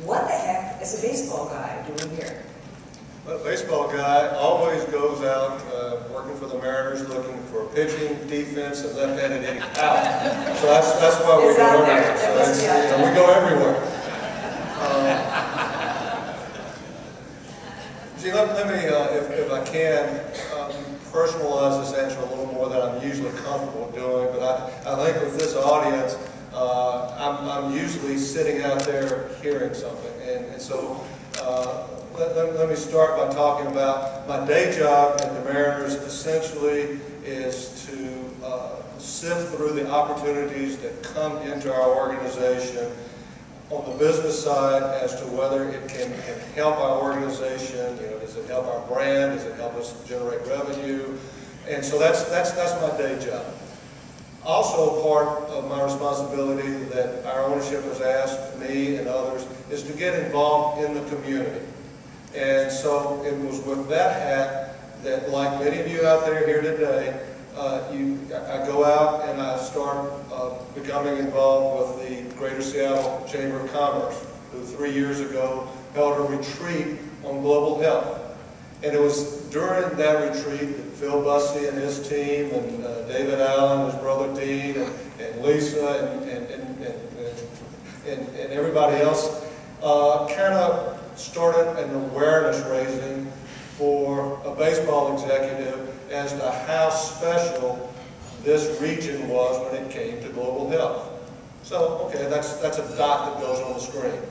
what the heck is a baseball guy doing here? Well, a baseball guy always goes out working for the Mariners, looking for pitching, defense, and left-handed hitting out. So that's why we go everywhere. So we go everywhere. See, let me, if I can, personalize this answer a little more than I'm usually comfortable doing. But I think with this audience, I'm usually sitting out there hearing something, and so. Let me start by talking about my day job at the Mariners. Essentially is to sift through the opportunities that come into our organization on the business side as to whether it can help our organization. You know, does it help our brand? Does it help us generate revenue? And so that's my day job. Also, part of my responsibility that our ownership has asked me and others is to get involved in the community. And so it was with that hat that, like many of you out there here today, I go out and I start becoming involved with the Greater Seattle Chamber of Commerce, who 3 years ago held a retreat on global health. And it was during that retreat that Phil Bussey and his team, and David Allen, his brother Dean, and Lisa, and everybody else kind of started an awareness raising for a baseball executive as to how special this region was when it came to global health. So, okay, that's a dot that goes on the screen.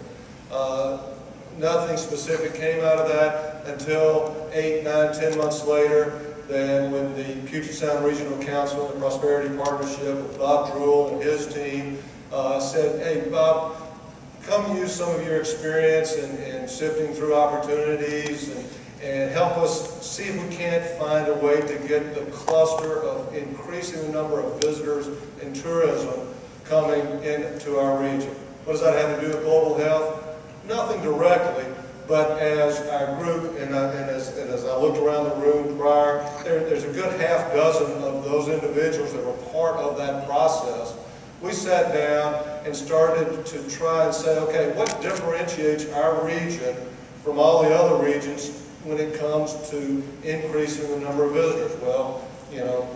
Nothing specific came out of that until 8, 9, 10 months later, then when the Puget Sound Regional Council and the Prosperity Partnership with Bob Drewell and his team said, hey, Bob, come use some of your experience in sifting through opportunities and help us see if we can't find a way to get the cluster of increasing the number of visitors and tourism coming into our region. What does that have to do with global health? Nothing directly, but as our group, and as I looked around the room prior, there's a good half dozen of those individuals that were part of that process. We sat down and started to try and say, okay, what differentiates our region from all the other regions when it comes to increasing the number of visitors? Well, you know,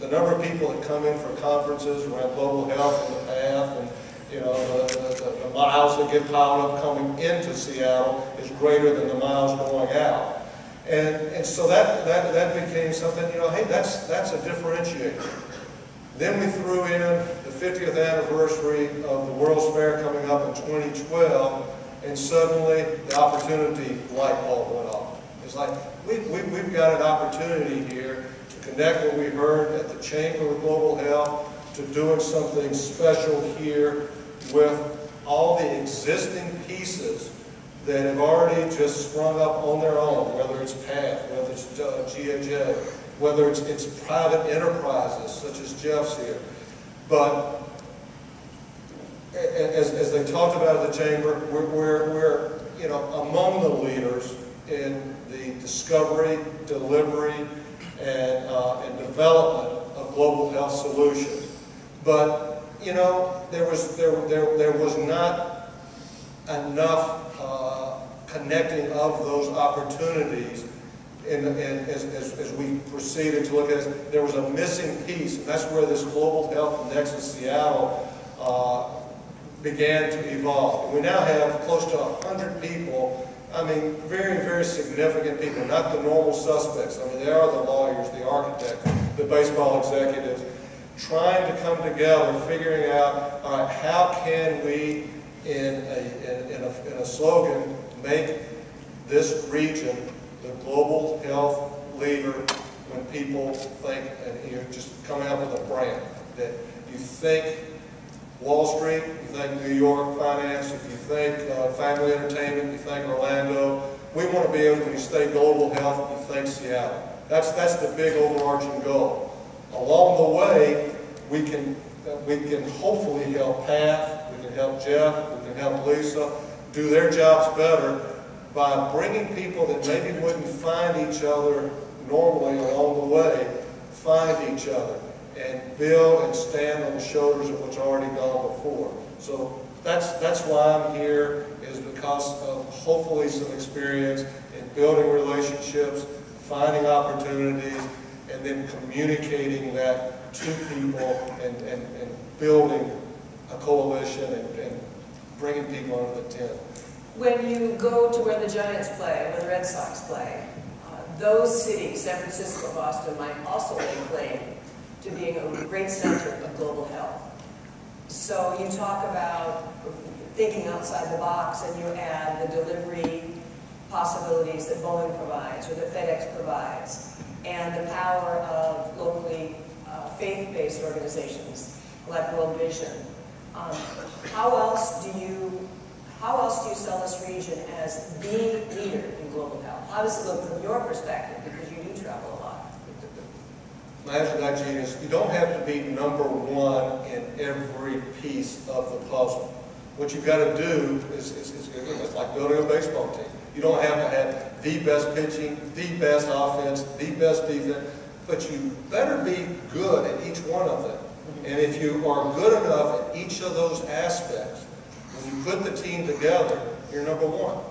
the number of people that come in for conferences around global health and the path, and you know, the miles that get piled up coming into Seattle is greater than the miles going out. And so that became something, you know, hey, that's a differentiator. Then we threw in the 50th anniversary of the World's Fair coming up in 2012, and suddenly the opportunity light bulb went off. It's like, we've got an opportunity here to connect what we heard at the Chamber of Global Health to doing something special here with all the existing pieces that have already just sprung up on their own, whether it's PATH, whether it's GAJ, whether it's private enterprises such as Jeff's here. But as they talked about at the Chamber, we're you know, among the leaders in the discovery, delivery, and development of global health solutions. But you know, there was not enough connecting of those opportunities. And as we proceeded to look at it, there was a missing piece, and that's where this Global Health Nexus Seattle began to evolve. And we now have close to 100 people, I mean, very, very significant people, not the normal suspects. I mean, they are the lawyers, the architects, the baseball executives, trying to come together, figuring out, all right, how can we, in a slogan, make this region the global health leader when people think, and you're just coming up with a brand, that you think Wall Street, you think New York finance, if you think family entertainment, you think Orlando. We want to be able, when you say global health, you think Seattle. That's the big overarching goal. Along the way, we can hopefully help PATH, we can help Jeff, we can help Lisa do their jobs better by bringing people that maybe wouldn't find each other normally along the way, find each other and build and stand on the shoulders of what's already gone before. So that's why I'm here, is because lots of, hopefully, some experience in building relationships, finding opportunities, and then communicating that to people and building a coalition and bringing people under the tent. When you go to where the Giants play, where the Red Sox play, those cities, San Francisco, Boston, might also lay claim to being a great center of global health. So you talk about thinking outside the box, and you add the delivery possibilities that Boeing provides or that FedEx provides, and the power of locally faith-based organizations like World Vision. How else do you sell this region as the leader in global health? How does it look from your perspective, because you do travel a lot? My answer to that, Gene, is you don't have to be number one in every piece of the puzzle. What you've got to do is it's like building a baseball team. You don't have to have the best pitching, the best offense, the best defense, but you better be good at each one of them. And if you are good enough at each of those aspects, when you put the team together, you're number one.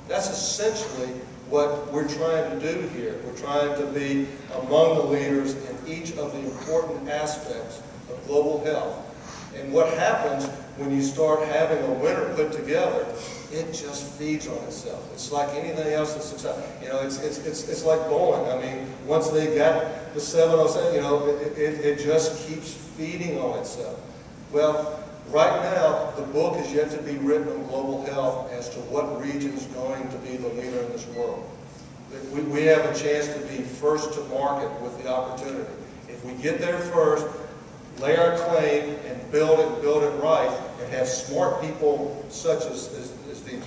That's essentially what we're trying to do here. We're trying to be among the leaders in each of the important aspects of global health. And what happens when you start having a winner put together, it just feeds on itself. It's like anything else that's successful. You know, it's like Boeing. I mean, once they got the 707, you know, it just keeps feeding on itself. Well, right now, the book is yet to be written on global health as to what region is going to be the leader in this world. We have a chance to be first to market with the opportunity. If we get there first, lay our claim and build it right, and have smart people such as the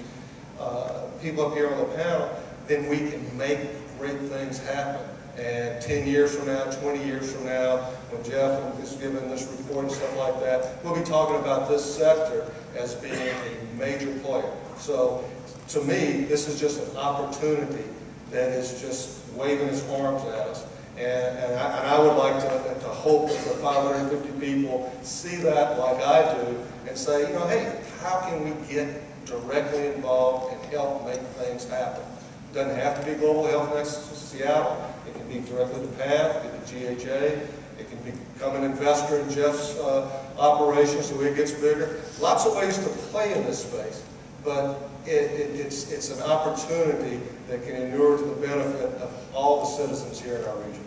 people up here on the panel, then we can make great things happen. And 10 years from now, 20 years from now, when Jeff is given this report and stuff like that, we'll be talking about this sector as being a major player. So, to me, this is just an opportunity that is just waving its arms at us. And I would like to hope that the 550 people see that like I do and say, you know, hey, how can we get directly involved and help make things happen? It doesn't have to be Global Health Nexus Seattle. It can be directly the PATH, it can be GHA, it can become an investor in Jeff's operation so it gets bigger. Lots of ways to play in this space, but it's an opportunity that can inure to the benefit of all the citizens here in our region.